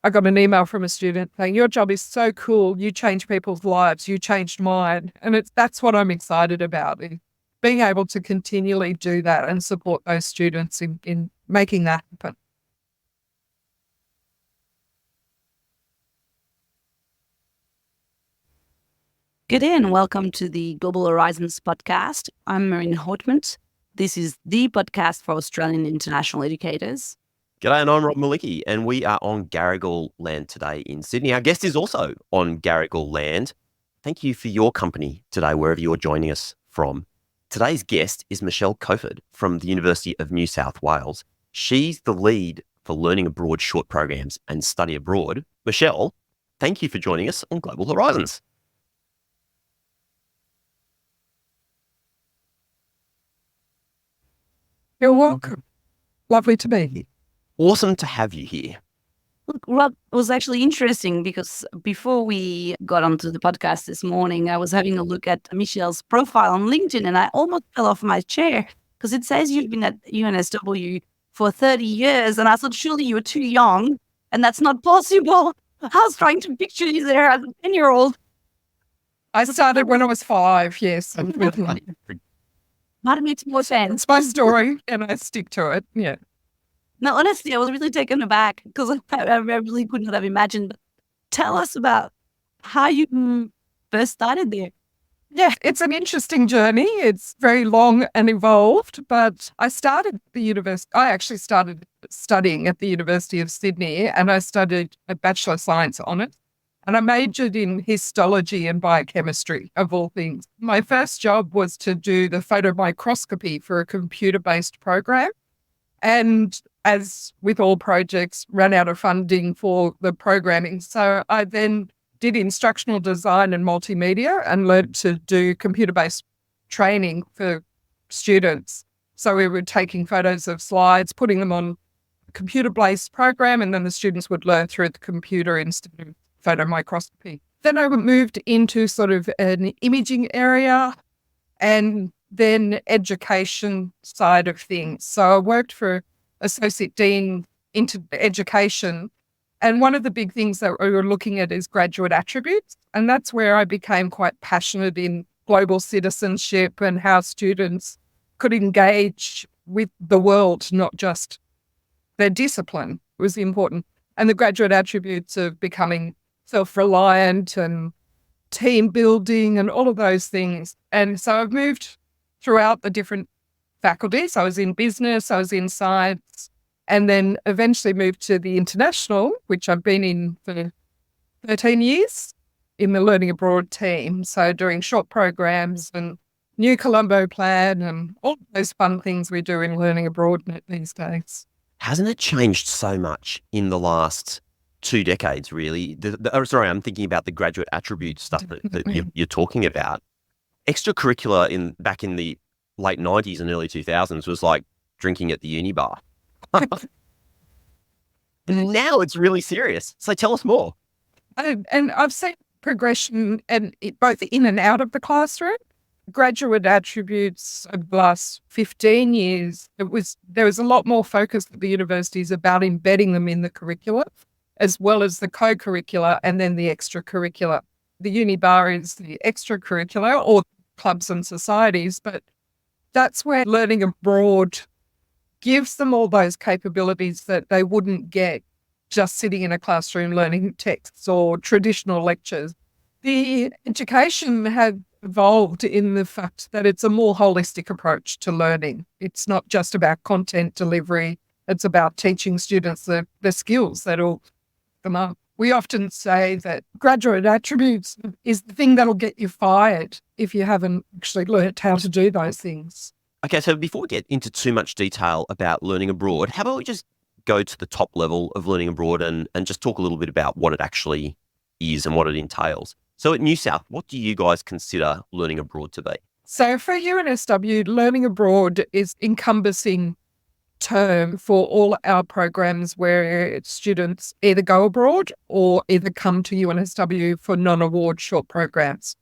I got an email from a student saying, your job is so cool. You change people's lives. You changed mine. And that's what I'm excited about, is being able to continually do that and support those students in making that happen. Good day and welcome to the Global Horizons podcast. I'm Marina Hortman. This is the podcast for Australian international educators. G'day, and I'm Rob Malicki, and we are on Gadigal land today in Sydney. Our guest is also on Gadigal land. Thank you for your company today, wherever you're joining us from. Today's guest is Michelle Kofod from the University of New South Wales. She's the lead for Learning Abroad short programs and study abroad. Michelle, thank you for joining us on Global Horizons. You're welcome. Lovely to be here. Awesome to have you here. Look, Rob, it was actually interesting because before we got onto the podcast this morning, I was having a look at Michelle's profile on LinkedIn and I almost fell off my chair because it says you've been at UNSW for 30 years. And I thought, surely you were too young and that's not possible. I was trying to picture you there as a 10-year-old. I started when I was 5, yes. Might make more sense. It's my story and I stick to it, yeah. No, honestly, I was really taken aback because I really could not have imagined. Tell us about how you first started there. Yeah, it's an interesting journey. It's very long and involved, but I started the university. I actually started studying at the University of Sydney and I studied a Bachelor of Science Honours and I majored in histology and biochemistry, of all things. My first job was to do the photomicroscopy for a computer-based program. And as with all projects, ran out of funding for the programming. So I then did instructional design and multimedia and learned to do computer-based training for students. So we were taking photos of slides, putting them on a computer-based program, and then the students would learn through the computer instead of photomicroscopy. Then I moved into sort of an imaging area and then education side of things. So I worked for Associate Dean into education. And one of the big things that we were looking at is graduate attributes. And that's where I became quite passionate in global citizenship and how students could engage with the world, not just their discipline was important. And the graduate attributes of becoming self-reliant and team building and all of those things. And so I've moved throughout the different faculties. I was in business, I was in science, and then eventually moved to the international, which I've been in for 13 years in the Learning Abroad team. So doing short programs and New Colombo Plan and all those fun things we do in Learning Abroad these days. Hasn't it changed so much in the last 2 decades, really? Sorry, I'm thinking about the graduate attribute stuff that you're talking about. Extracurricular back in the late 90s and early 2000s was like drinking at the uni bar. And now it's really serious. So tell us more. And I've seen progression and both in and out of the classroom. Graduate attributes over the last 15 years, there was a lot more focus at the universities about embedding them in the curricula, as well as the co-curricular and then the extracurricular. The uni bar is the extracurricular or clubs and societies, but that's where Learning Abroad gives them all those capabilities that they wouldn't get just sitting in a classroom learning texts or traditional lectures. The education had evolved in the fact that it's a more holistic approach to learning. It's not just about content delivery. It's about teaching students the skills that'll them up. We often say that graduate attributes is the thing that'll get you fired if you haven't actually learnt how to do those things. Okay, so before we get into too much detail about Learning Abroad, how about we just go to the top level of Learning Abroad and just talk a little bit about what it actually is and what it entails. So at New South, what do you guys consider Learning Abroad to be? So for UNSW, Learning Abroad is encompassing term for all our programs where students either go abroad or either come to UNSW for non-award short programs.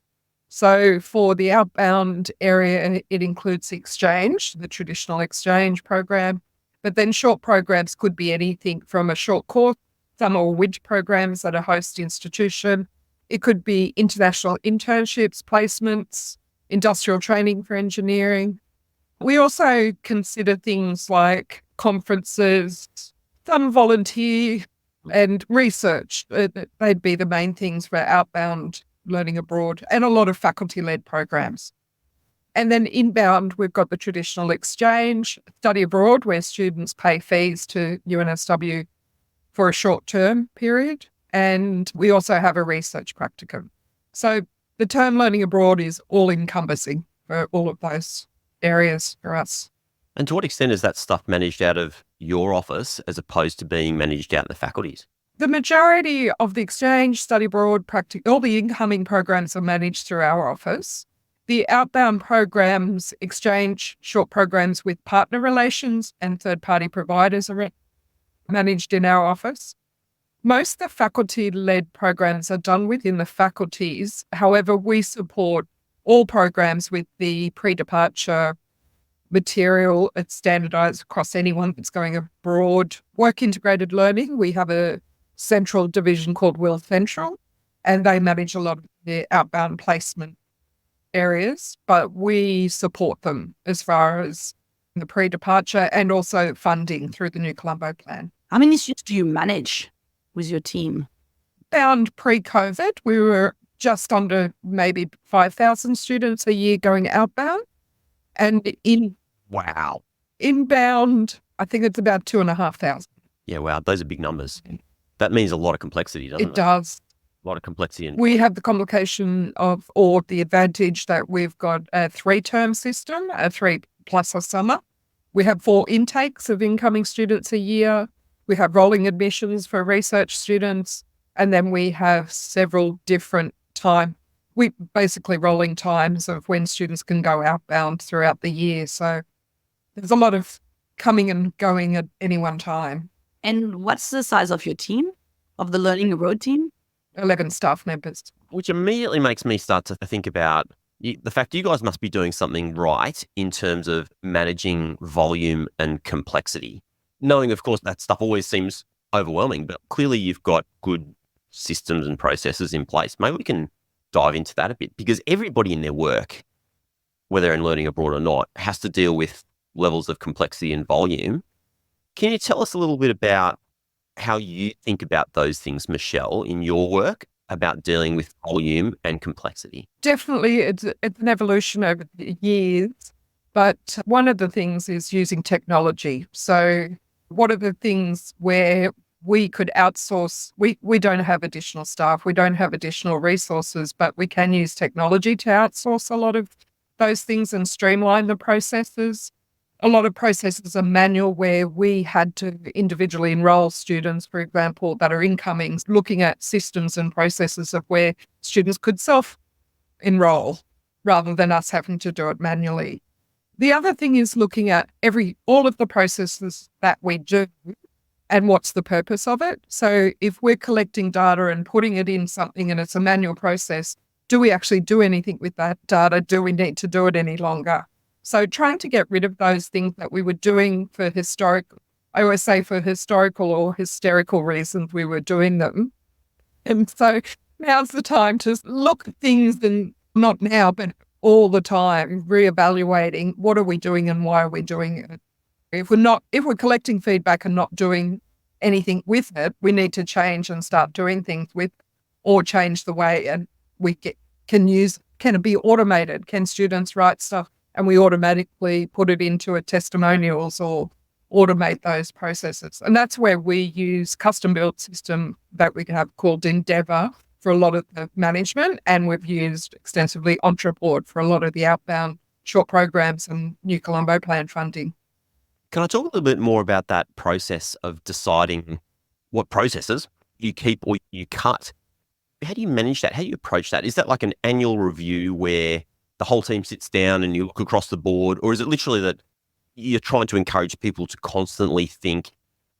So for the outbound area, it includes the exchange, the traditional exchange program, but then short programs could be anything from a short course Some are WID programs at a host institution. It could be international internships, placements, industrial training for engineering. We also consider things like conferences, some volunteer and research. They'd be the main things for outbound learning abroad, and a lot of faculty-led programs. And then inbound, we've got the traditional exchange, study abroad, where students pay fees to UNSW for a short-term period. And we also have a research practicum. So the term learning abroad is all-encompassing for all of those areas for us. And to what extent is that stuff managed out of your office as opposed to being managed out in the faculties? The majority of the exchange, study abroad, all the incoming programs are managed through our office. The outbound programs, exchange short programs with partner relations and third-party providers are managed in our office. Most of the faculty-led programs are done within the faculties. However, we support all programs with the pre-departure material. It's standardised across anyone that's going abroad. Work integrated learning, we have a central division called Will Central, and they manage a lot of the outbound placement areas, but we support them as far as the pre-departure and also funding through the New Colombo plan. How many students do you manage with your team? Found pre-COVID, we were just under maybe 5,000 students a year going outbound. And Wow. inbound, I think it's about 2,500. Yeah, wow. Those are big numbers. That means a lot of complexity, doesn't it? It does. A lot of complexity. We have the complication of, or the advantage that we've got a 3-term system, a 3 plus a summer. We have 4 intakes of incoming students a year. We have rolling admissions for research students. And then we have several different basically rolling times of when students can go outbound throughout the year. So there's a lot of coming and going at any one time. And what's the size of your team, of the learning abroad team? 11 staff members. Which immediately makes me start to think about the fact you guys must be doing something right in terms of managing volume and complexity. Knowing, of course, that stuff always seems overwhelming, but clearly you've got good systems and processes in place. Maybe we can dive into that a bit, because everybody in their work, whether in learning abroad or not, has to deal with levels of complexity and volume. Can you tell us a little bit about how you think about those things, Michelle, in your work about dealing with volume and complexity? Definitely, it's an evolution over the years, but one of the things is using technology. So what are the things where we could outsource? We don't have additional staff, we don't have additional resources, but we can use technology to outsource a lot of those things and streamline the processes. A lot of processes are manual, where we had to individually enroll students, for example, that are incoming, looking at systems and processes of where students could self-enroll rather than us having to do it manually. The other thing is looking at all of the processes that we do and what's the purpose of it. So if we're collecting data and putting it in something and it's a manual process, do we actually do anything with that data? Do we need to do it any longer? So trying to get rid of those things that we were doing for historical or hysterical reasons we were doing them. And so now's the time to look at things, and not now, but all the time, reevaluating what are we doing and why are we doing it. If we're collecting feedback and not doing anything with it, we need to change and start doing things with, or change the way and can it be automated? Can students write stuff and we automatically put it into a testimonials or automate those processes? And that's where we use custom-built system that we have called Endeavour for a lot of the management, and we've used extensively Entreport for a lot of the outbound short programs and New Colombo plan funding. Can I talk a little bit more about that process of deciding what processes you keep or you cut? How do you manage that? How do you approach that? Is that like an annual review where the whole team sits down and you look across the board? Or is it literally that you're trying to encourage people to constantly think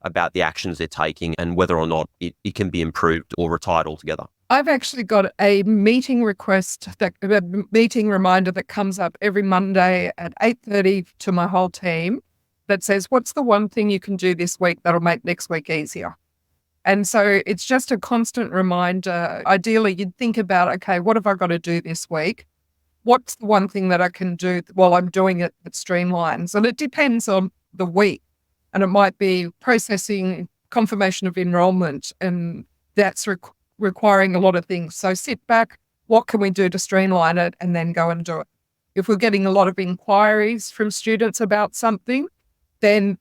about the actions they're taking and whether or not it can be improved or retired altogether? I've actually got a meeting meeting reminder that comes up every Monday at 8:30 to my whole team that says, what's the one thing you can do this week that'll make next week easier? And so it's just a constant reminder. Ideally, you'd think about, okay, what have I got to do this week? What's the one thing that I can do while I'm doing it that streamlines? And it depends on the week. And it might be processing confirmation of enrollment, and that's requiring a lot of things. So sit back, what can we do to streamline it, and then go and do it. If we're getting a lot of inquiries from students about something, then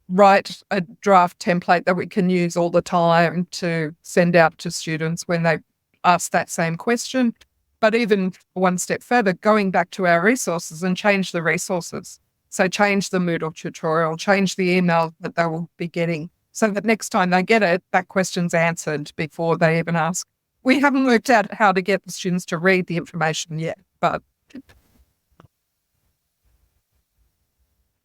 write a draft template that we can use all the time to send out to students when they ask that same question. But even one step further, going back to our resources and change the resources. So change the Moodle tutorial, change the email that they will be getting, so that next time they get it, that question's answered before they even ask. We haven't worked out how to get the students to read the information yet, but...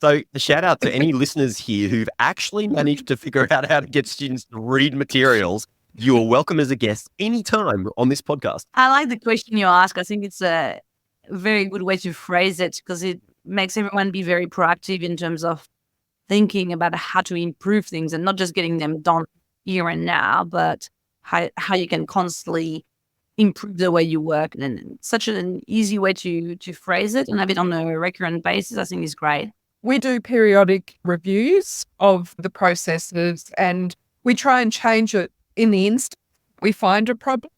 So a shout out to any listeners here who've actually managed to figure out how to get students to read materials. You are welcome as a guest anytime on this podcast. I like the question you ask. I think it's a very good way to phrase it, because it makes everyone be very proactive in terms of thinking about how to improve things and not just getting them done here and now, but how you can constantly improve the way you work. And such an easy way to phrase it and have it on a recurrent basis, I think is great. We do periodic reviews of the processes and we try and change it in the instant we find a problem.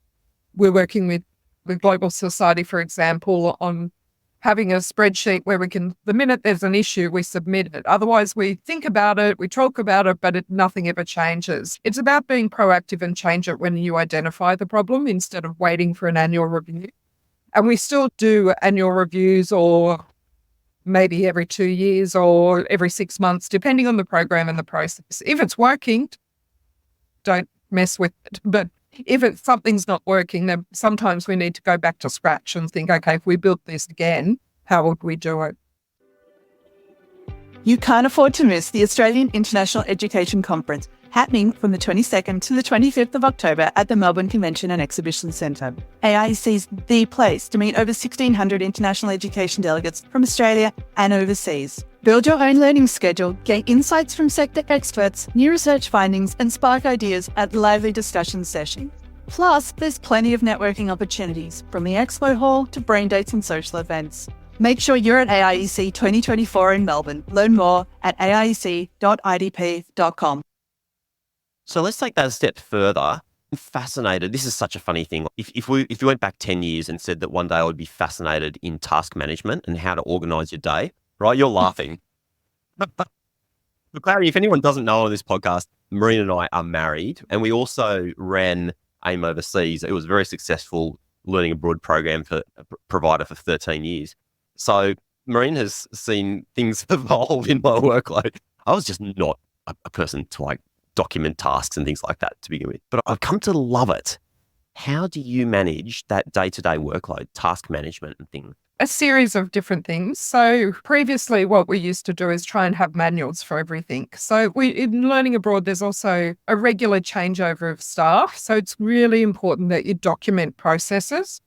We're working with the Global Society, for example, on having a spreadsheet where we can, the minute there's an issue, we submit it. Otherwise, we think about it, we talk about it, but nothing ever changes. It's about being proactive and change it when you identify the problem instead of waiting for an annual review. And we still do annual reviews, or maybe every 2 years or every 6 months, depending on the program and the process. If it's working, don't mess with it. But if something's not working, then sometimes we need to go back to scratch and think, okay, if we built this again, how would we do it? You can't afford to miss the Australian International Education Conference, happening from the 22nd to the 25th of October at the Melbourne Convention and Exhibition Centre. AIEC's the place to meet over 1,600 international education delegates from Australia and overseas. Build your own learning schedule, get insights from sector experts, new research findings, and spark ideas at lively discussion sessions. Plus, there's plenty of networking opportunities, from the expo hall to brain dates and social events. Make sure you're at AIEC 2024 in Melbourne. Learn more at aiec.idp.com. So let's take that a step further. I'm fascinated. This is such a funny thing. If you went back 10 years and said that one day I would be fascinated in task management and how to organize your day, right? You're laughing. For clarity, if anyone doesn't know on this podcast, Marine and I are married, and we also ran AIM overseas. It was a very successful learning abroad program for a provider for 13 years. So Marine has seen things evolve in my workload. I was just not a person to like document tasks and things like that to begin with, but I've come to love it. How do you manage that day-to-day workload, task management and things? A series of different things. So previously what we used to do is try and have manuals for everything. So in learning abroad, there's also a regular changeover of staff. So it's really important that you document processes.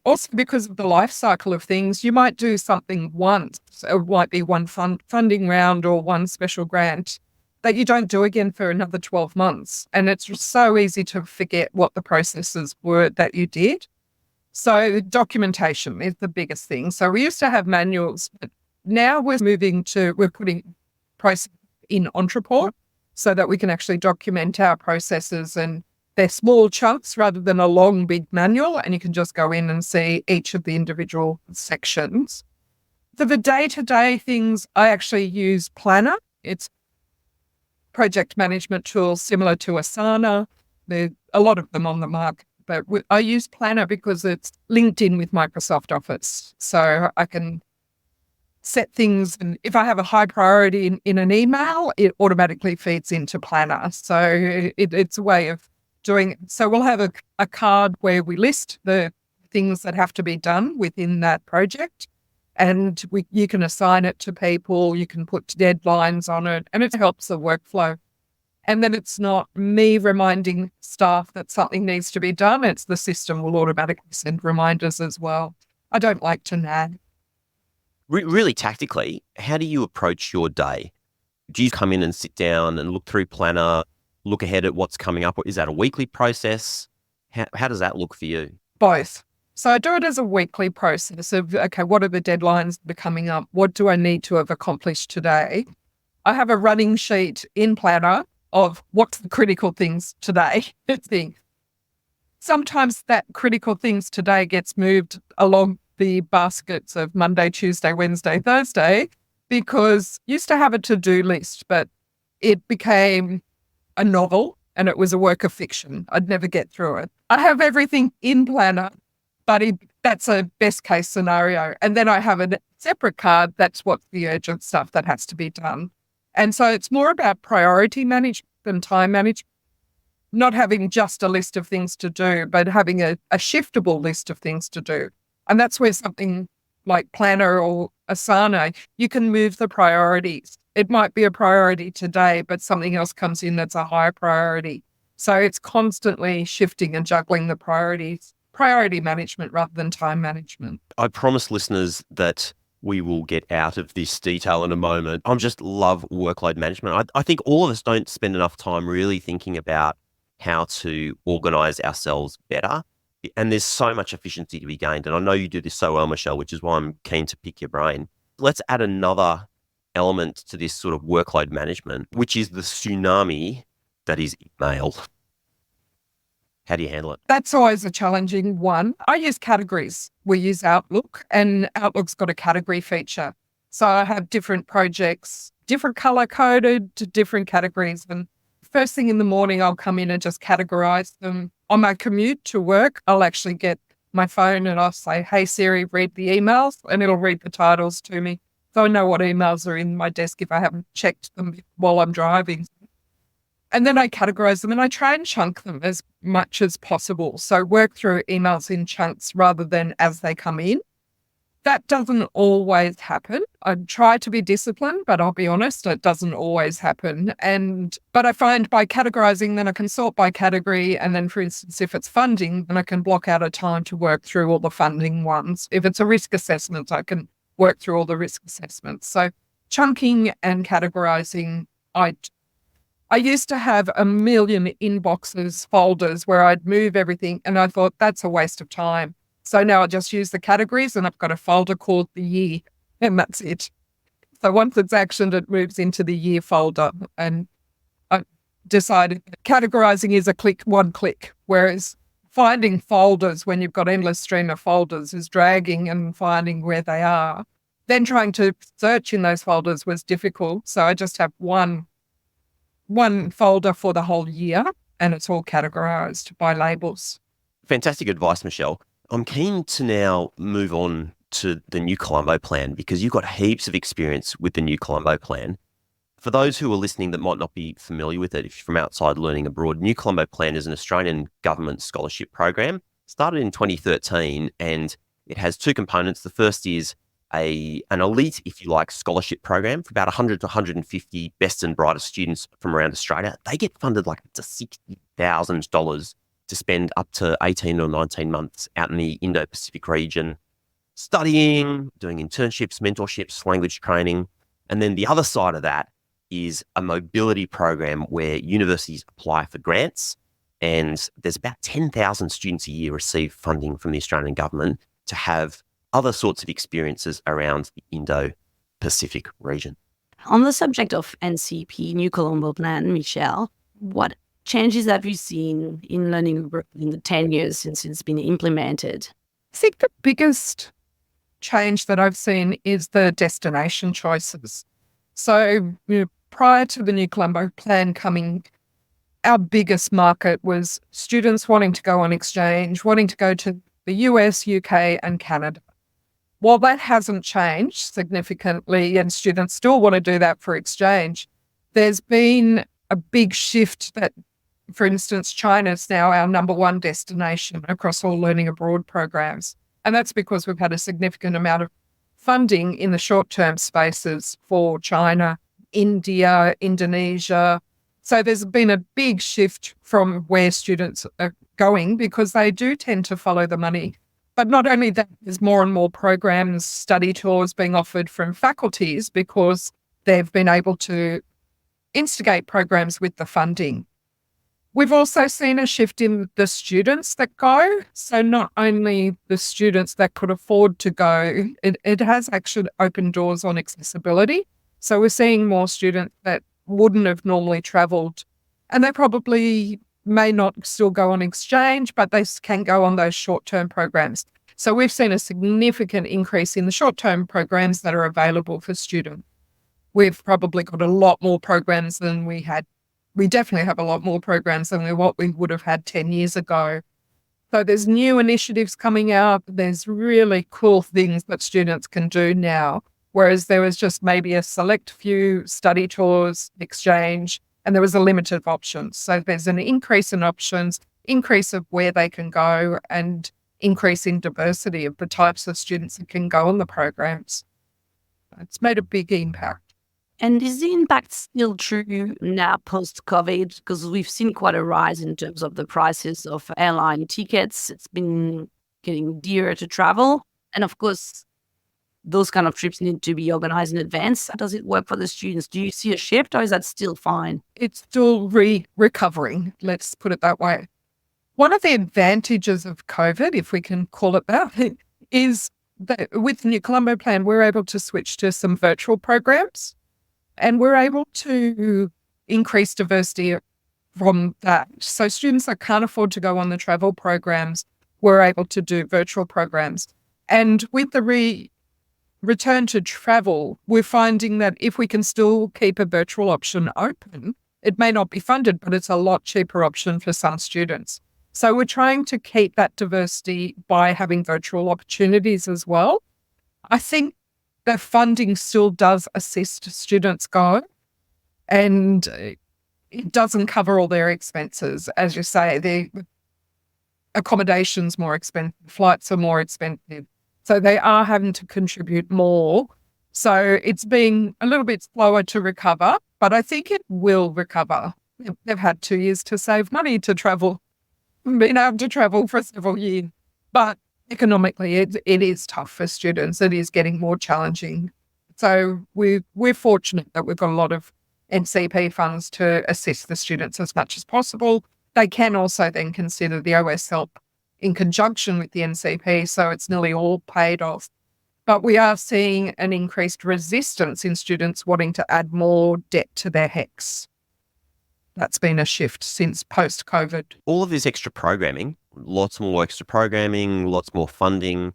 Also, because of the life cycle of things, you might do something once. It might be one funding round or one special grant that you don't do again for another 12 months. And it's so easy to forget what the processes were that you did. So documentation is the biggest thing. So we used to have manuals, but now we're putting process in Entreport so that we can actually document our processes, and they're small chunks rather than a long, big manual, and you can just go in and see each of the individual sections. For the day-to-day things, I actually use Planner. It's a project management tool similar to Asana. There's a lot of them on the market, but I use Planner because it's linked in with Microsoft Office. So I can set things, and if I have a high priority in an email, it automatically feeds into Planner. So it's a way of doing it. So we'll have a card where we list the things that have to be done within that project, and you can assign it to people, you can put deadlines on it, and it helps the workflow. And then it's not me reminding staff that something needs to be done, it's the system will automatically send reminders as well. I don't like to nag. Really tactically, how do you approach your day? Do you come in and sit down and look through Planner, look ahead at what's coming up? Is that a weekly process? How does that look for you? Both. So I do it as a weekly process of, okay, what are the deadlines that are coming up? What do I need to have accomplished today? I have a running sheet in Planner of what's the critical things today. Sometimes that critical things today gets moved along the baskets of Monday, Tuesday, Wednesday, Thursday, because used to have a to-do list, but it became a novel and it was a work of fiction. I'd never get through it. I have everything in Planner, but that's a best case scenario. And then I have a separate card. That's what's the urgent stuff that has to be done. And so it's more about priority management than time management, not having just a list of things to do, but having a shiftable list of things to do. And that's where something like Planner or Asana, you can move the priorities. It might be a priority today, but something else comes in that's a higher priority. So it's constantly shifting and juggling the priorities, priority management rather than time management. I promise listeners that we will get out of this detail in a moment. I just love workload management. I think all of us don't spend enough time really thinking about how to organize ourselves better. And there's so much efficiency to be gained. And I know you do this so well, Michelle, which is why I'm keen to pick your brain. Let's add another element to this sort of workload management, which is the tsunami that is email. How do you handle it? That's always a challenging one. I use categories. We use Outlook, and Outlook's got a category feature. So I have different projects, different color coded to different categories. And first thing in the morning, I'll come in and just categorize them. On my commute to work, I'll actually get my phone and I'll say, hey, Siri, read the emails, and it'll read the titles to me. So I know what emails are in my desk if I haven't checked them while I'm driving. And then I categorize them and I try and chunk them as much as possible. So work through emails in chunks rather than as they come in. That doesn't always happen. I try to be disciplined, but I'll be honest, it doesn't always happen. But I find by categorizing, then I can sort by category. And then, for instance, if it's funding, then I can block out a time to work through all the funding ones. If it's a risk assessment, I can work through all the risk assessments. So chunking and categorizing, I used to have a million inboxes, folders where I'd move everything, and I thought that's a waste of time. So now I just use the categories and I've got a folder called the year, and that's it. So once it's actioned, it moves into the year folder. And I decided that categorizing is one click, whereas finding folders when you've got endless stream of folders is dragging and finding where they are. Then trying to search in those folders was difficult. So I just have one folder for the whole year, and it's all categorized by labels. Fantastic advice, Michelle. I'm keen to now move on to the New Colombo Plan, because you've got heaps of experience with the New Colombo Plan. For those who are listening that might not be familiar with it, if you're from outside learning abroad, New Colombo Plan is an Australian government scholarship program, started in 2013, and it has two components. The first is an elite, if you like, scholarship program for about 100 to 150 best and brightest students from around Australia. They get funded like up to $60,000 to spend up to 18 or 19 months out in the Indo-Pacific region, studying, doing internships, mentorships, language training. And then the other side of that is a mobility program where universities apply for grants, and there's about 10,000 students a year receive funding from the Australian government to have other sorts of experiences around the Indo-Pacific region. On the subject of NCP, New Colombo Plan, Michelle, what changes have you seen in learning abroad in the 10 years since it's been implemented? I think the biggest change that I've seen is the destination choices. So prior to the New Colombo Plan coming, our biggest market was students wanting to go on exchange, wanting to go to the US, UK and Canada. While that hasn't changed significantly and students still want to do that for exchange, there's been a big shift that, for instance, China is now our number one destination across all learning abroad programs. And that's because we've had a significant amount of funding in the short-term spaces for China, India, Indonesia. So there's been a big shift from where students are going because they do tend to follow the money. But not only that, there's more and more programs, study tours being offered from faculties because they've been able to instigate programs with the funding. We've also seen a shift in the students that go. So not only the students that could afford to go, it has actually opened doors on accessibility. So we're seeing more students that wouldn't have normally travelled, and they probably may not still go on exchange, but they can go on those short-term programs. So we've seen a significant increase in the short-term programs that are available for students. We've probably got a lot more programs than we had. We definitely have a lot more programs than what we would have had 10 years ago. So there's new initiatives coming out. There's really cool things that students can do now, whereas there was just maybe a select few study tours, exchange, and there was a limited options. So there's an increase in options, increase of where they can go, and increase in diversity of the types of students that can go on the programs. It's made a big impact. And is the impact still true now post-COVID? Because we've seen quite a rise in terms of the prices of airline tickets. It's been getting dearer to travel. And of course, those kind of trips need to be organized in advance. How does it work for the students? Do you see a shift, or is that still fine? It's still recovering, let's put it that way. One of the advantages of COVID, if we can call it that, is that with the New Colombo Plan, we're able to switch to some virtual programs. And we're able to increase diversity from that. So students that can't afford to go on the travel programs, we're able to do virtual programs. And with the return to travel, we're finding that if we can still keep a virtual option open, it may not be funded, but it's a lot cheaper option for some students. So we're trying to keep that diversity by having virtual opportunities as well. I think the funding still does assist students go, and it doesn't cover all their expenses. As you say, the accommodation's more expensive, flights are more expensive. So they are having to contribute more. So it's been a little bit slower to recover, but I think it will recover. They've had 2 years to save money to travel, been able to travel for several years. But economically, it is tough for students. It is getting more challenging. So we're fortunate that we've got a lot of NCP funds to assist the students as much as possible. They can also then consider the OS help in conjunction with the NCP, so it's nearly all paid off. But we are seeing an increased resistance in students wanting to add more debt to their HECS. That's been a shift since post-COVID. All of this extra programming, lots more extra programming, lots more funding,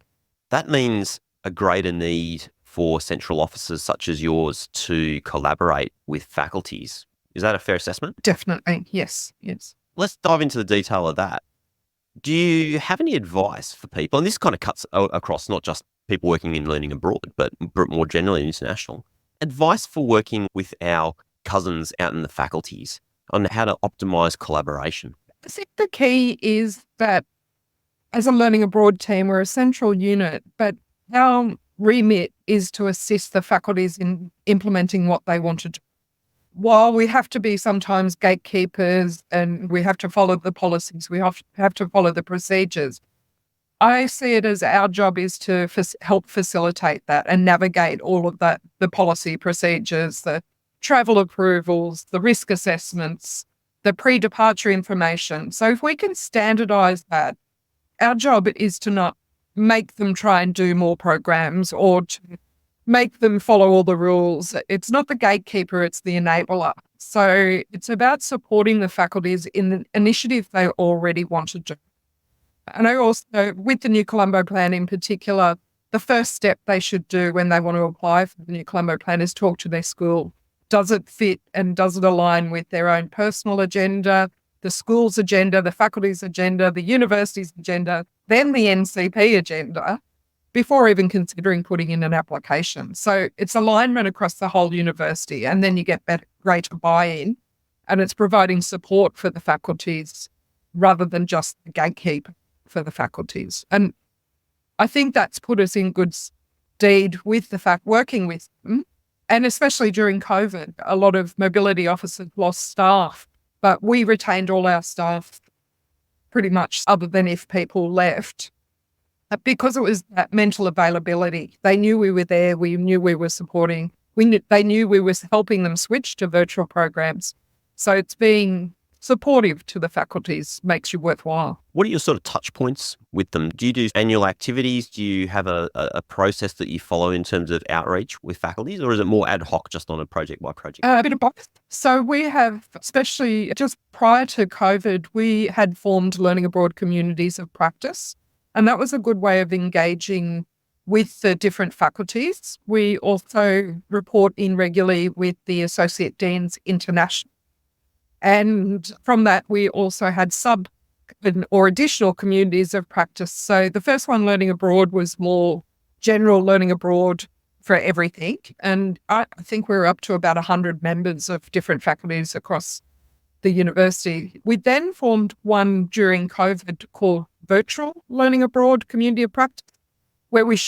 that means a greater need for central offices such as yours to collaborate with faculties. Is that a fair assessment? Definitely, yes. Let's dive into the detail of that. Do you have any advice for people? And this kind of cuts across not just people working in learning abroad, but more generally international. Advice for working with our cousins out in the faculties on how to optimize collaboration. I think the key is that as a learning abroad team, we're a central unit, but our remit is to assist the faculties in implementing what they want to do. While we have to be sometimes gatekeepers and we have to follow the policies, we have to follow the procedures, I see it as our job is to help facilitate that and navigate all of that, the policy procedures, the travel approvals, the risk assessments, the pre-departure information. So if we can standardise that, our job is to not make them try and do more programs or to make them follow all the rules. It's not the gatekeeper, it's the enabler. So it's about supporting the faculties in the initiative they already want to do. And I also, with the New Colombo Plan in particular, the first step they should do when they want to apply for the New Colombo Plan is talk to their school. Does it fit and does it align with their own personal agenda, the school's agenda, the faculty's agenda, the university's agenda, then the NCP agenda, before even considering putting in an application. So it's alignment across the whole university, and then you get greater buy-in, and it's providing support for the faculties rather than just the gatekeeper for the faculties. And I think that's put us in good stead with the working with them. And especially during COVID, a lot of mobility officers lost staff, but we retained all our staff pretty much, other than if people left, because it was that mental availability. They knew we were there. We knew we were supporting. They knew we were helping them switch to virtual programs. So it's been supportive to the faculties makes you worthwhile. What are your sort of touch points with them? Do you do annual activities? Do you have a process that you follow in terms of outreach with faculties, or is it more ad hoc, just on a project by project? A bit of both. So we have, especially just prior to COVID, we had formed learning abroad communities of practice, and that was a good way of engaging with the different faculties. We also report in regularly with the Associate Deans International. And from that, we also had or additional communities of practice. So the first one, learning abroad, was more general learning abroad for everything. And I think we're up to about 100 members of different faculties across the university. We then formed one during COVID called Virtual Learning Abroad Community of Practice, where we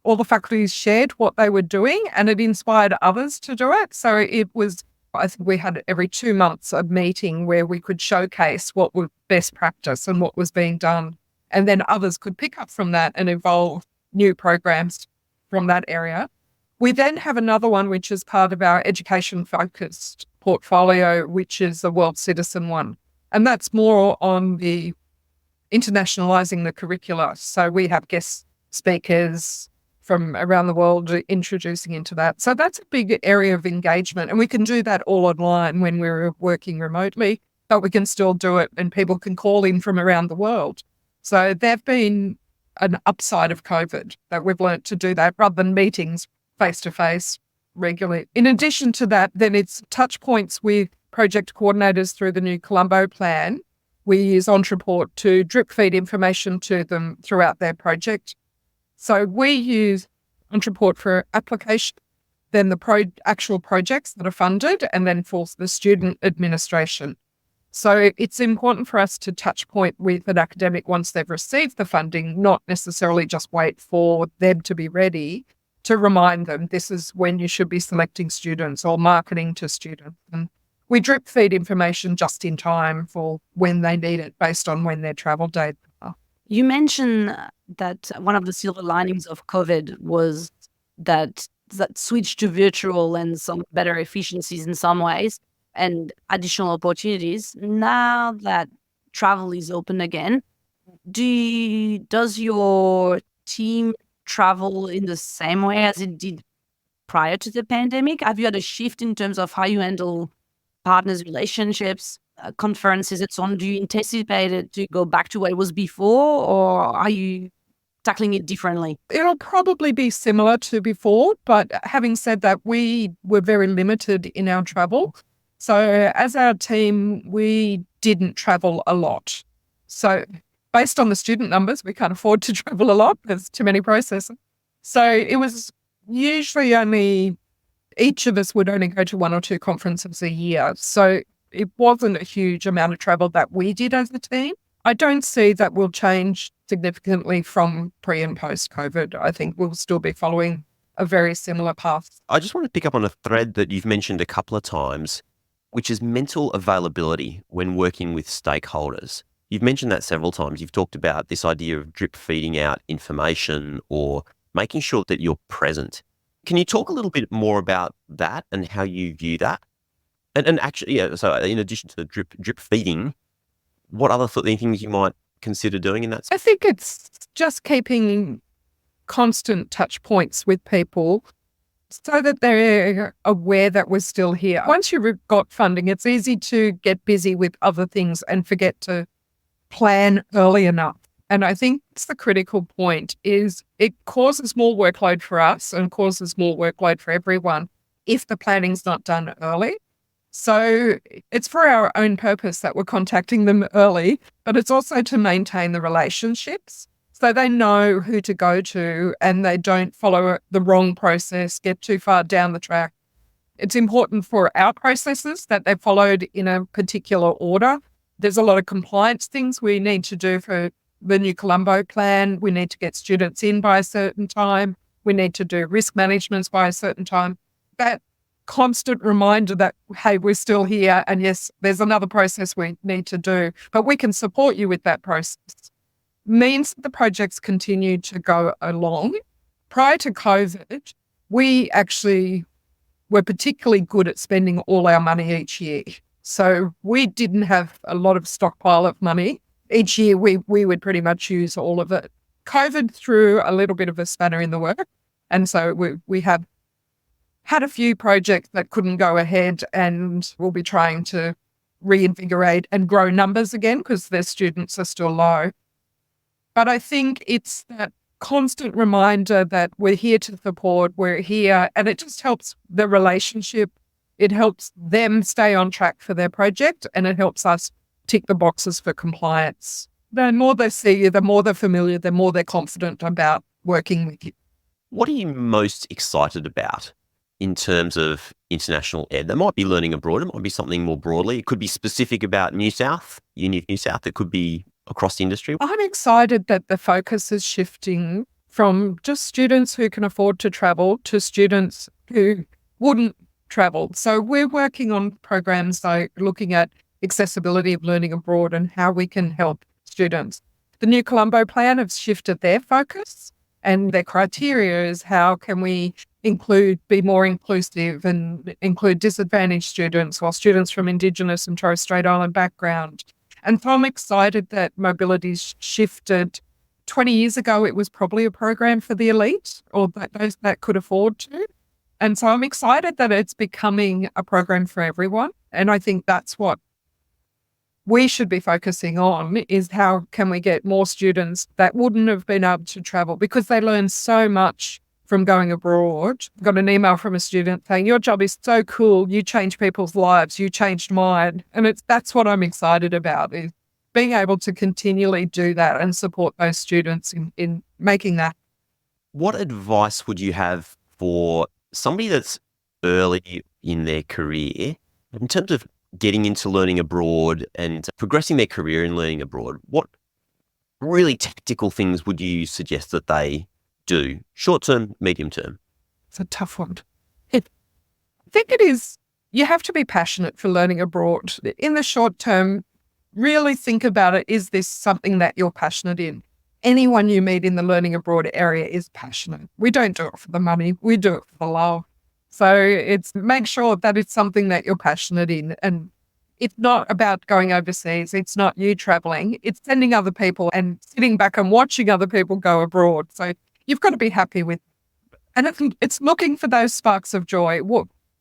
all the faculties shared what they were doing, and it inspired others to do it. So it was, I think we had every 2 months a meeting where we could showcase what was best practice and what was being done. And then others could pick up from that and evolve new programs from that area. We then have another one, which is part of our education-focused portfolio, which is the World Citizen one. And that's more on the internationalizing the curricula. So we have guest speakers from around the world introducing into that. So that's a big area of engagement. And we can do that all online when we're working remotely, but we can still do it and people can call in from around the world. So there've been an upside of COVID that we've learnt to do that rather than meetings face-to-face regularly. In addition to that, then it's touch points with project coordinators through the new Colombo plan. We use Entreport to drip feed information to them throughout their project. So we use Entreport for application, then the actual projects that are funded, and then for the student administration. So it's important for us to touch point with an academic once they've received the funding, not necessarily just wait for them to be ready, to remind them this is when you should be selecting students or marketing to students. And we drip feed information just in time for when they need it based on when their travel dates are. You mentioned that one of the silver linings of COVID was that switch to virtual and some better efficiencies in some ways and additional opportunities. Now that travel is open again, does your team travel in the same way as it did prior to the pandemic? Have you had a shift in terms of how you handle partners, relationships, conferences, and so on? Do you anticipate it to go back to what it was before, or are you tackling it differently? It'll probably be similar to before, but having said that, we were very limited in our travel. So as our team, we didn't travel a lot. So based on the student numbers, we can't afford to travel a lot. There's too many processes. So it was usually each of us would only go to 1 or 2 conferences a year. So it wasn't a huge amount of travel that we did as a team. I don't see that will change significantly from pre and post COVID. I think we'll still be following a very similar path. I just want to pick up on a thread that you've mentioned a couple of times, which is mental availability when working with stakeholders. You've mentioned that several times. You've talked about this idea of drip feeding out information or making sure that you're present. Can you talk a little bit more about that and how you view that? And actually, yeah, so in addition to the drip feeding, what other things you might consider doing in that space? I think it's just keeping constant touch points with people so that they're aware that we're still here. Once you've got funding, it's easy to get busy with other things and forget to plan early enough. And I think it's the critical point is it causes more workload for us and causes more workload for everyone if the planning's not done early. So it's for our own purpose that we're contacting them early, but it's also to maintain the relationships so they know who to go to and they don't follow the wrong process, get too far down the track. It's important for our processes that they're followed in a particular order. There's a lot of compliance things we need to do for the new Colombo plan. We need to get students in by a certain time. We need to do risk management by a certain time. That constant reminder that, hey, we're still here. And yes, there's another process we need to do, but we can support you with that process. Means that the projects continue to go along. Prior to COVID, we actually were particularly good at spending all our money each year. So we didn't have a lot of stockpile of money. Each year we would pretty much use all of it. COVID threw a little bit of a spanner in the work. And so we have had a few projects that couldn't go ahead, and we'll be trying to reinvigorate and grow numbers again because their students are still low. But I think it's that constant reminder that we're here to support, we're here, and it just helps the relationship. It helps them stay on track for their project, and it helps us tick the boxes for compliance. The more they see you, the more they're familiar, the more they're confident about working with you. What are you most excited about in terms of international ed? That might be learning abroad. It might be something more broadly. It could be specific about Uni of New South. It could be across the industry. I'm excited that the focus is shifting from just students who can afford to travel to students who wouldn't travel. So we're working on programs like looking at accessibility of learning abroad and how we can help students. The New Colombo Plan has shifted their focus, and their criteria is how can we be more inclusive and include disadvantaged students or students from Indigenous and Torres Strait Island background. And so I'm excited that mobility's shifted. 20 years ago, it was probably a program for the elite or those that could afford to. And so I'm excited that it's becoming a program for everyone. And I think that's what we should be focusing on, is how can we get more students that wouldn't have been able to travel because they learn so much from going abroad. Got an email from a student saying, your job is so cool. You change people's lives. You changed mine. And that's what I'm excited about, is being able to continually do that and support those students in making that. What advice would you have for somebody that's early in their career in terms of getting into learning abroad and progressing their career in learning abroad? What really tactical things would you suggest that they do? Short term, medium term? It's a tough one. I think it is, you have to be passionate for learning abroad. In the short term, really think about it. Is this something that you're passionate in? Anyone you meet in the learning abroad area is passionate. We don't do it for the money. We do it for the love. So it's make sure that it's something that you're passionate in. And it's not about going overseas. It's not you traveling. It's sending other people and sitting back and watching other people go abroad. So you've got to be happy with it. And it's looking for those sparks of joy.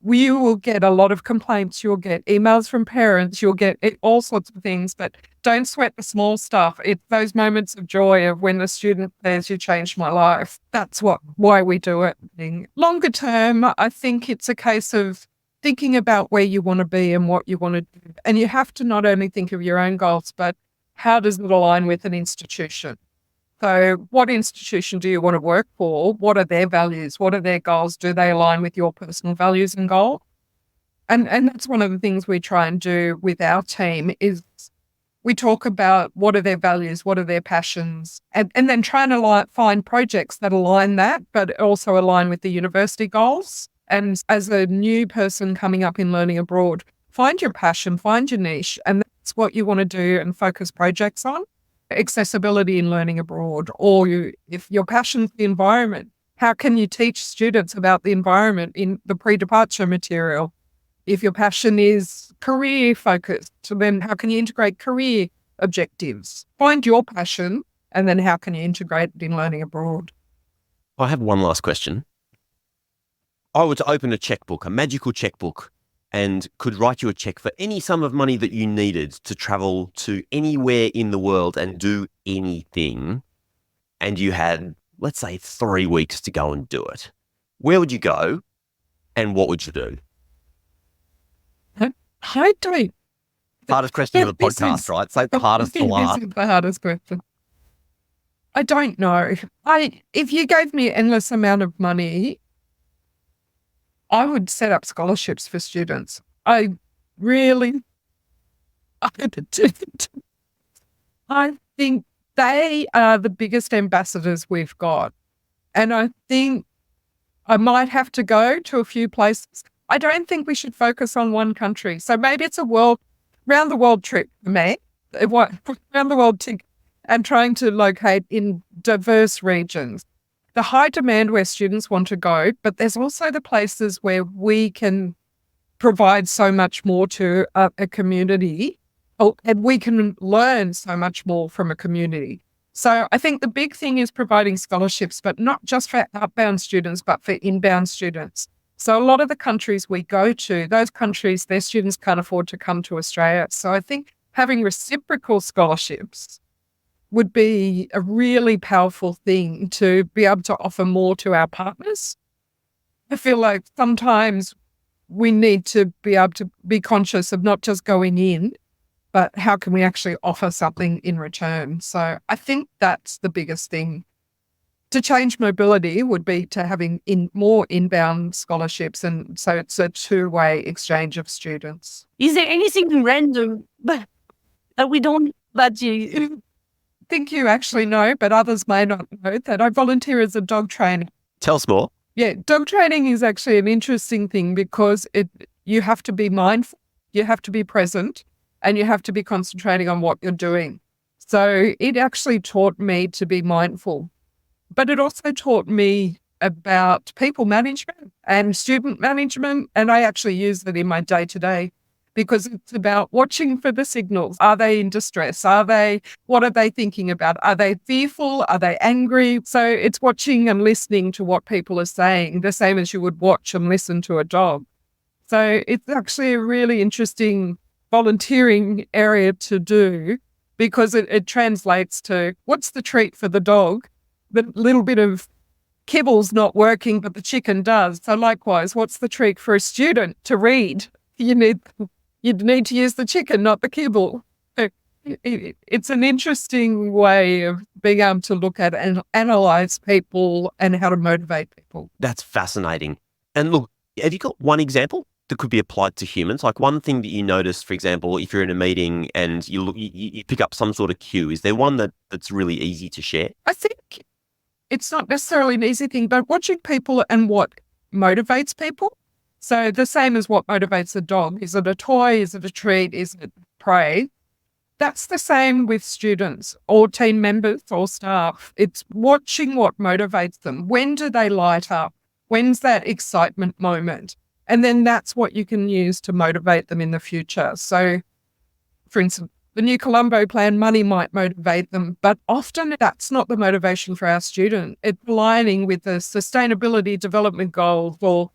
You will get a lot of complaints. You'll get emails from parents. You'll get all sorts of things, but don't sweat the small stuff. It's those moments of joy of when the student says, you changed my life. That's why we do it. Longer term, I think it's a case of thinking about where you want to be and what you want to do. And you have to not only think of your own goals, but how does it align with an institution? So what institution do you want to work for? What are their values? What are their goals? Do they align with your personal values and goals? And that's one of the things we try and do with our team is we talk about what are their values, what are their passions, and then trying to find projects that align that, but also align with the university goals. And as a new person coming up in learning abroad, find your passion, find your niche, and that's what you want to do and focus projects on. Accessibility in learning abroad, or if your passion's the environment, how can you teach students about the environment in the pre-departure material? If your passion is career focused, then how can you integrate career objectives? Find your passion, and then how can you integrate it in learning abroad? I have one last question. I were to open a checkbook, a magical checkbook, and could write you a check for any sum of money that you needed to travel to anywhere in the world and do anything, and you had, let's say, 3 weeks to go and do it, where would you go and what would you do? I don't. Hardest question of the podcast, right? So the hardest to last. This is the hardest question. I don't know. If you gave me an endless amount of money, I would set up scholarships for students. I think they are the biggest ambassadors we've got. And I think I might have to go to a few places. I don't think we should focus on one country. So maybe it's a round the world trip for me, round the world ticket, and trying to locate in diverse regions. The high demand where students want to go, but there's also the places where we can provides so much more to a community. Oh, and we can learn so much more from a community. So I think the big thing is providing scholarships, but not just for outbound students, but for inbound students. So a lot of the countries we go to, those countries, their students can't afford to come to Australia. So I think having reciprocal scholarships would be a really powerful thing to be able to offer more to our partners. I feel like sometimes we need to be able to be conscious of not just going in, but how can we actually offer something in return? So I think that's the biggest thing. To change mobility would be to having more inbound scholarships, and so it's a two-way exchange of students. Is there anything random that we don't, that you... I think you actually know, but others may not know, that I volunteer as a dog trainer. Tell us more. Yeah, dog training is actually an interesting thing because you have to be mindful, you have to be present, and you have to be concentrating on what you're doing. So it actually taught me to be mindful, but it also taught me about people management and student management, and I actually use it in my day-to-day because it's about watching for the signals. Are they in distress? What are they thinking about? Are they fearful? Are they angry? So it's watching and listening to what people are saying, the same as you would watch and listen to a dog. So it's actually a really interesting volunteering area to do because it translates to what's the treat for the dog? The little bit of kibble's not working, but the chicken does. So likewise, what's the treat for a student to read? You need to use the chicken, not the kibble. It's an interesting way of being able to look at and analyze people and how to motivate people. That's fascinating. And look, have you got one example that could be applied to humans? Like one thing that you notice, for example, if you're in a meeting and you pick up some sort of cue, is there one that's really easy to share? I think it's not necessarily an easy thing, but watching people and what motivates people. So the same as what motivates a dog. Is it a toy? Is it a treat? Is it prey? That's the same with students or team members or staff. It's watching what motivates them. When do they light up? When's that excitement moment? And then that's what you can use to motivate them in the future. So, for instance, the new Colombo plan, money might motivate them, but often that's not the motivation for our student. It's aligning with the sustainability development goals or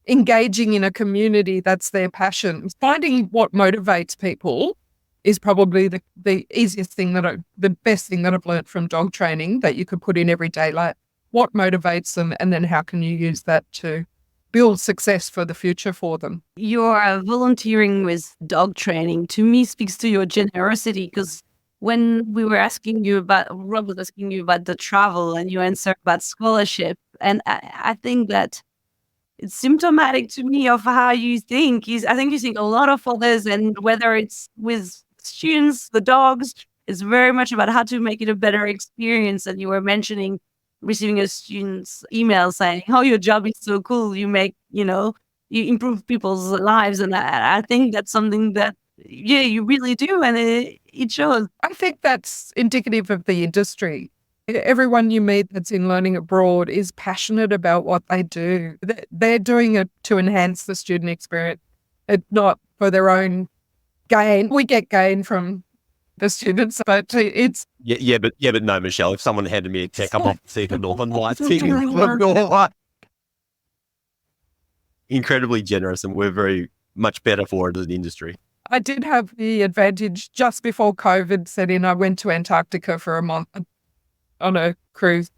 engaging in a community that's their passion. Finding what motivates people is probably the easiest thing the best thing that I've learned from dog training that you could put in everyday life. What motivates them, and then how can you use that to build success for the future for them? Your volunteering with dog training to me speaks to your generosity, because when we were asking you about, Rob was asking you about the travel and you answered about scholarship, and I think that it's symptomatic to me of how you think. I think you think a lot of others, and whether it's with students, the dogs, it's very much about how to make it a better experience. And you were mentioning receiving a student's email saying, "Oh, your job is so cool. You make, you improve people's lives." And I think that's something that, yeah, you really do. And it shows. I think that's indicative of the industry. Everyone you meet that's in learning abroad is passionate about what they do. They're doing it to enhance the student experience, not for their own gain. We get gain from the students, but it's... But no, Michelle, if someone handed me a check, I'm off to see the Northern Lights. Incredibly generous, and we're very much better for it as an industry. I did have the advantage just before COVID set in. I went to Antarctica for a month on a cruise.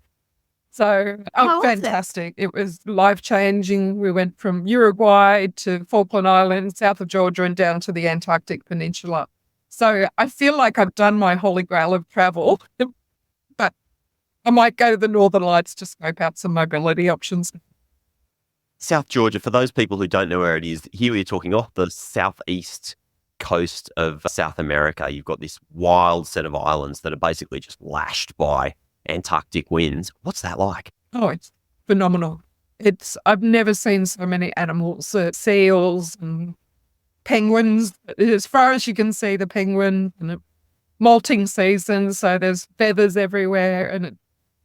So, fantastic. It was life-changing. We went from Uruguay to Falkland Islands, south of Georgia, and down to the Antarctic Peninsula. So I feel like I've done my holy grail of travel, but I might go to the Northern Lights to scope out some mobility options. South Georgia, for those people who don't know where it is, here we're talking off the southeast coast of South America. You've got this wild set of islands that are basically just lashed by Antarctic winds. What's that like? Oh, it's phenomenal. I've never seen so many animals, seals and penguins. As far as you can see, the penguin and the molting season. So there's feathers everywhere, and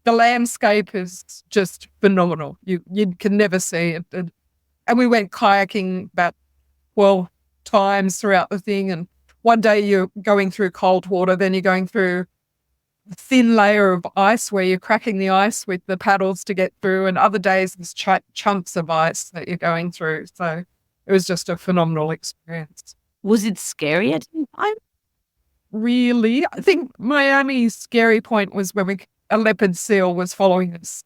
the landscape is just phenomenal. You can never see it. And we went kayaking about 12 times throughout the thing. And one day you're going through cold water, then you're going through a thin layer of ice where you're cracking the ice with the paddles to get through. And other days there's chunks of ice that you're going through. So it was just a phenomenal experience. Was it scary at the time? Really, I think my only scary point was when a leopard seal was following us.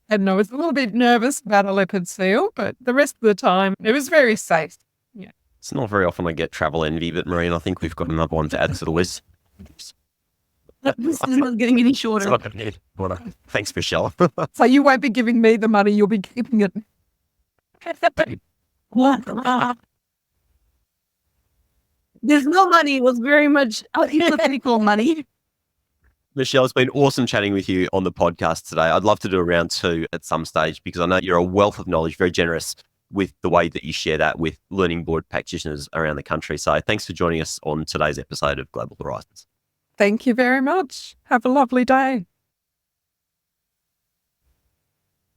And I was a little bit nervous about a leopard seal, but the rest of the time it was very safe. Yeah. It's not very often I get travel envy, but Marine, I think we've got another one to add to the list. This is not getting any shorter. Thanks, Michelle. So you won't be giving me the money, you'll be keeping it. There's no money. It was very much hypothetical money. Michelle, it's been awesome chatting with you on the podcast today. I'd love to do a round 2 at some stage because I know you're a wealth of knowledge, very generous with the way that you share that with learning board practitioners around the country. So thanks for joining us on today's episode of Global Horizons. Thank you very much. Have a lovely day.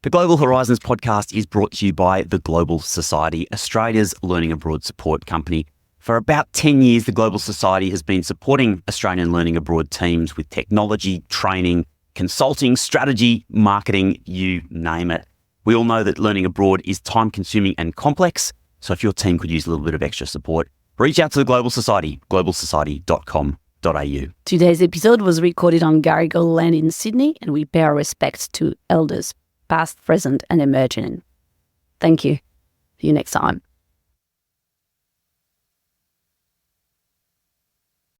The Global Horizons podcast is brought to you by the Global Society, Australia's learning abroad support company. For about 10 years, the Global Society has been supporting Australian learning abroad teams with technology, training, consulting, strategy, marketing, you name it. We all know that learning abroad is time-consuming and complex, so if your team could use a little bit of extra support, reach out to the Global Society, globalsociety.com.au. Today's episode was recorded on Garigal land in Sydney, and we pay our respects to elders, past, present, and emerging. Thank you. See you next time.